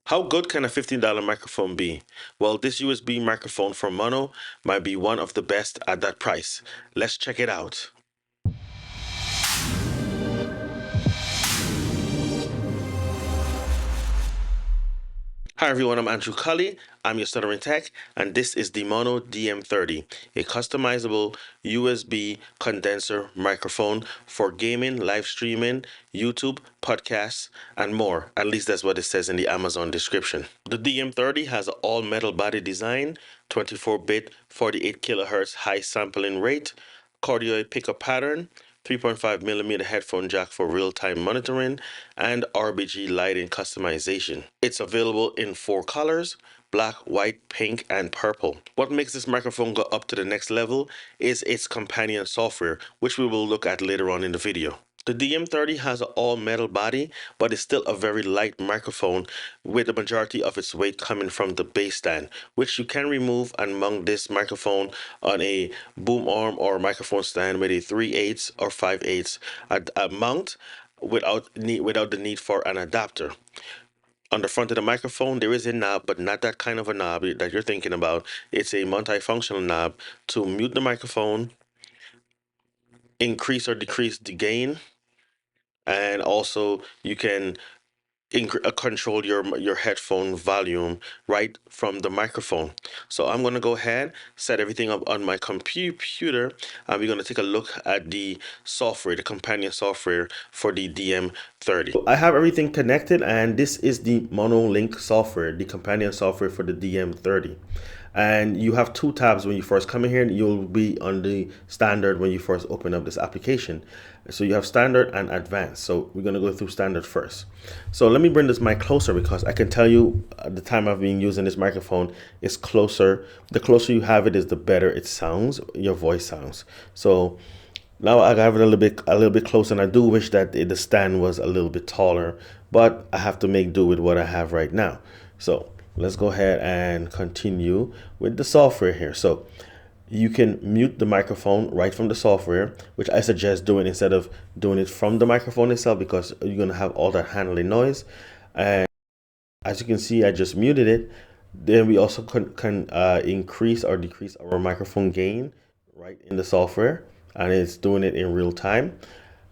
How good can a $15 microphone be? Well, this USB microphone from Maono might be one of the best at that price. Let's check it out. Hi everyone, I'm Andrew Cully. I'm your stuttering tech, and this is the Maono DM30, a customizable USB condenser microphone for gaming, live streaming, YouTube, podcasts, and more. At least that's what it says in the Amazon description. The DM30 has an all-metal body design, 24-bit, 48 kilohertz high sampling rate, cardioid pickup pattern, 3.5mm headphone jack for real-time monitoring, and RGB lighting customization. It's available in 4 colors: black, white, pink, and purple. What makes this microphone go up to the next level is its companion software, which we will look at later on in the video. The DM30 has an all-metal body, but it's still a very light microphone, with the majority of its weight coming from the bass stand, which you can remove and mount this microphone on a boom arm or microphone stand with a 3/8 or 5/8 mount without the need for an adapter. On the front of the microphone, there is a knob, but not that kind of a knob that you're thinking about. It's a multifunctional knob to mute the microphone, increase or decrease the gain, and also you can control your headphone volume right from the microphone. So I'm going to go ahead, set everything up on my computer, and we're going to take a look at the software, the companion software for the DM30. So I have everything connected, and this is the MonoLink software, the companion software for the DM30. And you have 2 tabs when you first come in here. You'll be on the standard when you first open up this application. So you have standard and advanced. So we're going to go through standard first. So let me bring this mic closer, because I can tell you the time I've been using this microphone is closer. The closer you have it is the better it sounds, your voice sounds. So now I have it a little bit closer, and I do wish that the stand was a little bit taller, but I have to make do with what I have right now. So let's go ahead and continue with the software here. So you can mute the microphone right from the software, which I suggest doing instead of doing it from the microphone itself, because you're going to have all that handling noise. And as you can see, I just muted it. Then we also can increase or decrease our microphone gain right in the software, and it's doing it in real time.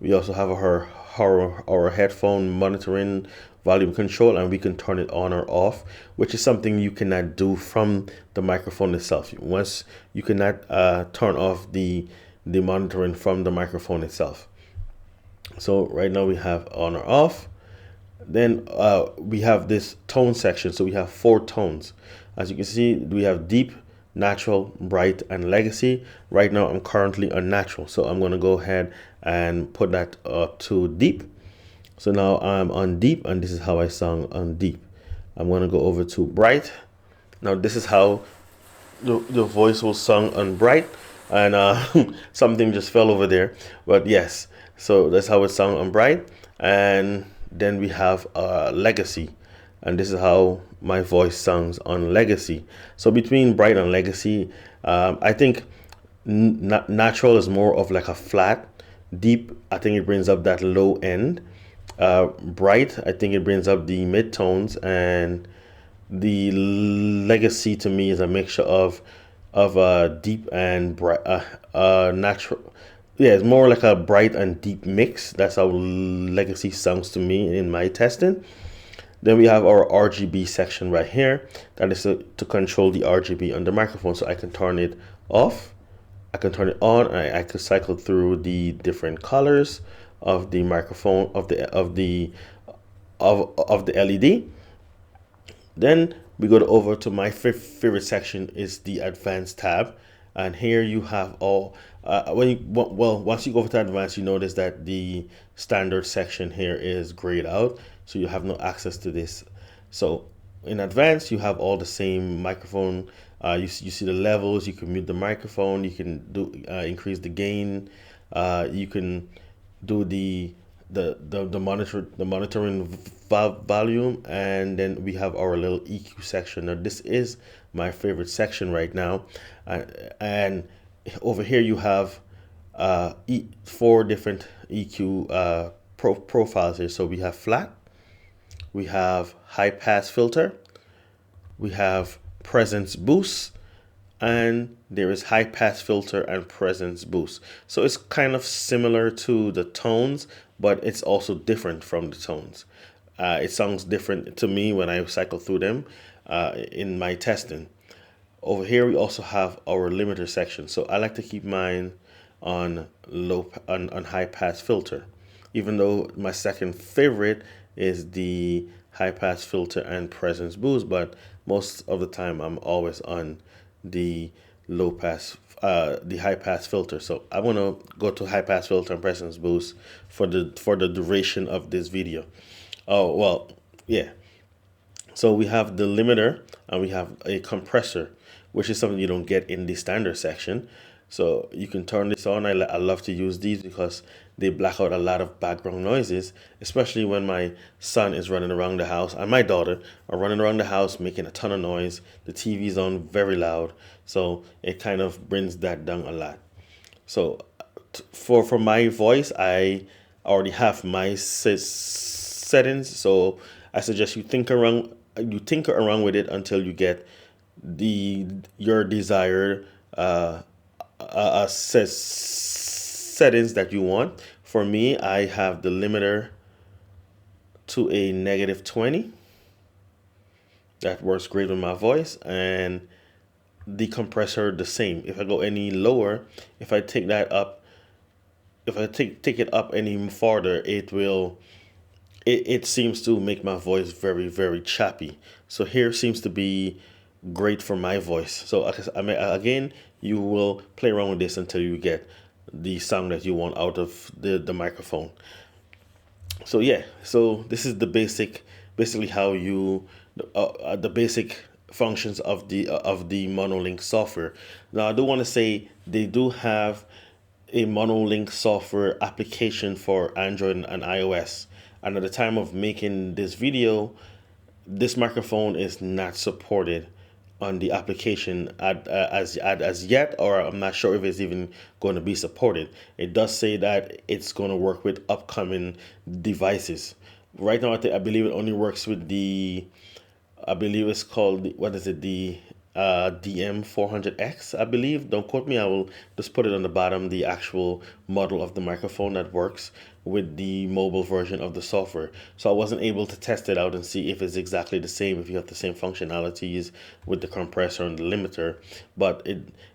We also have our headphone monitoring volume control, and we can turn it on or off, which is something you cannot do from the microphone itself. Once you cannot turn off the monitoring from the microphone itself. So right now we have on or off. Then we have this tone section. So we have 4 tones. As you can see, we have deep, natural, bright, and legacy. Right now I'm currently on natural, so I'm going to go ahead and put that up to deep. So now I'm on deep, and this is how I sound on deep. I'm going to go over to bright. Now this is how the voice will sound on bright, and something just fell over there, but yes, so that's how it sounds on bright. And then we have legacy, and this is how my voice sounds on legacy. So between bright and legacy, I think natural is more of like a flat. Deep, I think it brings up that low end. Bright, I think it brings up the mid tones, and the legacy to me is a mixture of deep and bright, natural. Yeah, it's more like a bright and deep mix. That's how legacy sounds to me in my testing. Then we have our RGB section right here. That is to control the RGB on the microphone. So I can turn it off, I can turn it on, and I could cycle through the different colors of the microphone of the LED. Then we go over to my favorite section, is the advanced tab, and here you have all once you go over to advanced, you notice that the standard section here is grayed out, so you have no access to this. So in advanced, you have all the same microphone. You see the levels. You can mute the microphone. You can do increase the gain. You can do the monitoring volume, and then we have our little EQ section. Now this is my favorite section right now, and over here you have 4 different EQ profiles here. So we have flat, we have high pass filter, we have presence boost, and there is high pass filter and presence boost. So it's kind of similar to the tones, but it's also different from the tones. It sounds different to me when I cycle through them in my testing. Over here, we also have our limiter section. So I like to keep mine on on high pass filter, even though my second favorite is the high pass filter and presence boost. But most of the time, I'm always on the the high pass filter. So I want to go to high pass filter and presence boost for the duration of this video. Oh well, yeah. So we have the limiter and we have a compressor, which is something you don't get in the standard section. So you can turn this on. I love to use these because they black out a lot of background noises, especially when my son is running around the house and my daughter are running around the house making a ton of noise. The TV's on very loud, so it kind of brings that down a lot. So for my voice, I already have my settings. So I suggest you tinker around with it until you get your desired settings that you want. For me, I have the limiter to a -20. That works great with my voice, and the compressor the same. If I go any lower, if I take that up, if I take it up any farther, it seems to make my voice very, very choppy. So here seems to be great for my voice. So I mean, again, you will play around with this until you get the sound that you want out of the microphone. So yeah, so this is the basically how the basic functions of the MonoLink software. Now I do want to say they do have a MonoLink software application for Android and iOS. And at the time of making this video, this microphone is not supported on the application as yet, or I'm not sure if it's even going to be supported. It does say that it's going to work with upcoming devices. Right now, I believe it only works with I believe it's called, what is it, the DM400X, I believe. Don't quote me. I will just put it on the bottom, the actual model of the microphone that works with the mobile version of the software. So I wasn't able to test it out and see if it's exactly the same, if you have the same functionalities with the compressor and the limiter. But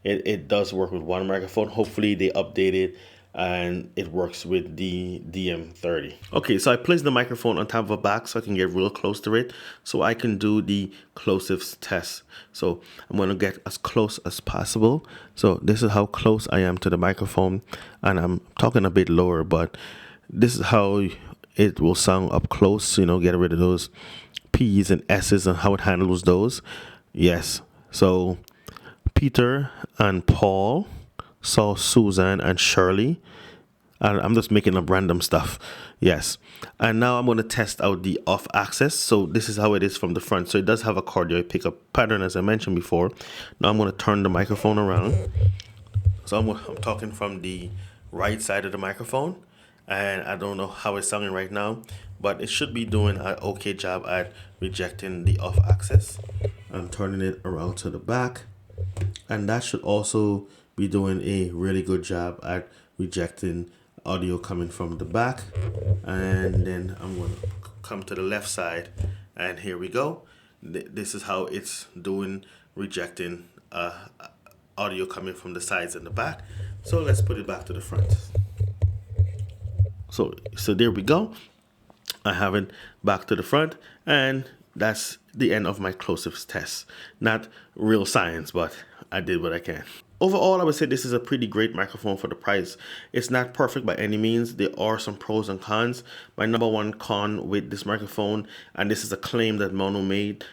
it does work with one microphone. Hopefully they update it and it works with the DM30. Okay, so I placed the microphone on top of a box so I can get real close to it so I can do the closeups test. So I'm going to get as close as possible. So this is how close I am to the microphone, and I'm talking a bit lower, but this is how it will sound up close, get rid of those P's and S's and how it handles those. Yes, so Peter and Paul saw Susan and Shirley. And I'm just making up random stuff. Yes. And now I'm going to test out the off axis. So this is how it is from the front. So it does have a cardioid pickup pattern, as I mentioned before. Now I'm going to turn the microphone around. So I'm talking from the right side of the microphone. And I don't know how it's sounding right now, but it should be doing an okay job at rejecting the off axis. I'm turning it around to the back. And that should also be doing a really good job at rejecting audio coming from the back. And then I'm going to come to the left side, and here we go. This is how it's doing, rejecting audio coming from the sides and the back. So let's put it back to the front. So there we go. I have it back to the front, and that's the end of my closeups test. Not real science, but I did what I can. Overall, I would say this is a pretty great microphone for the price. It's not perfect by any means. There are some pros and cons. My number one con with this microphone, and this is a claim that Maono made,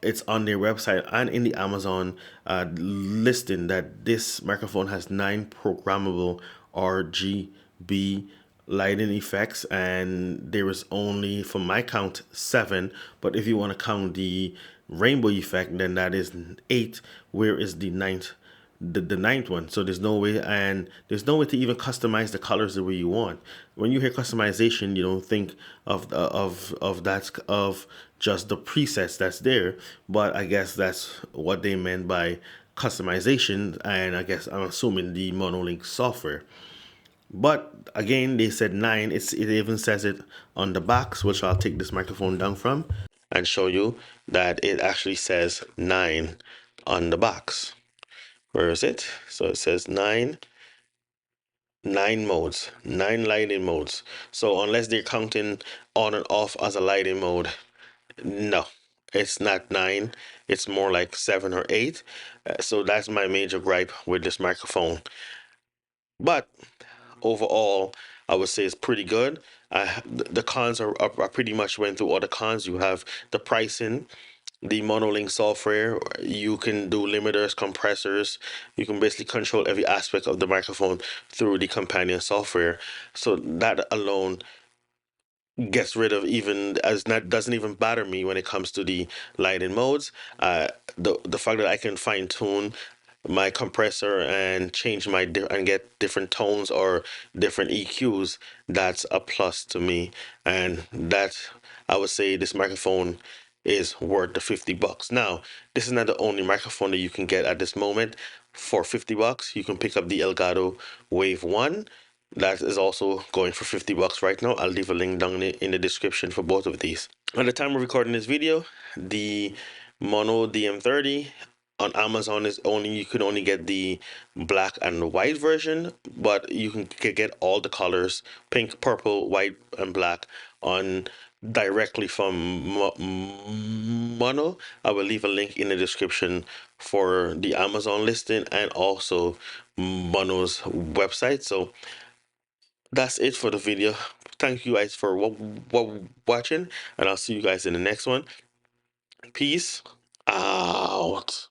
it's on their website and in the Amazon listing, that this microphone has 9 programmable RGB lighting effects, and there is only, from my count, 7. But if you want to count the rainbow effect, then that is 8. Where is the 9th the ninth one. So there's no way, and there's no way to even customize the colors the way you want. When you hear customization, you don't think of just the presets that's there. But I guess that's what they meant by customization, and I guess I'm assuming the Monolink software. But again, they said 9. It even says it on the box, which I'll take this microphone down from and show you that it actually says 9 on the box. Where is it? So it says 9 modes, 9 lighting modes. So unless they're counting on and off as a lighting mode, no, it's not 9. It's more like 7 or 8. So that's my major gripe with this microphone. But overall, I would say it's pretty good. The cons are pretty much went through all the cons. You have the pricing, the Monolink software. You can do limiters, compressors. You can basically control every aspect of the microphone through the companion software. So that alone gets rid of, even as not doesn't even bother me when it comes to the lighting modes. The fact that I can fine tune my compressor and change and get different tones or different EQs, that's a plus to me. And that, I would say, this microphone is worth the $50. Now, this is not the only microphone that you can get at this moment. For $50, you can pick up the Elgato Wave 1. That is also going for $50 right now. I'll leave a link down in the description for both of these. At the time of recording this video, the Maono DM30 on Amazon is only, you can only get the black and white version, but you can get all the colors, pink, purple, white, and black, on directly from Maono. I will leave a link in the description for the Amazon listing and also Maono's website. So that's it for the video. Thank you guys for watching, and I'll see you guys in the next one. Peace out.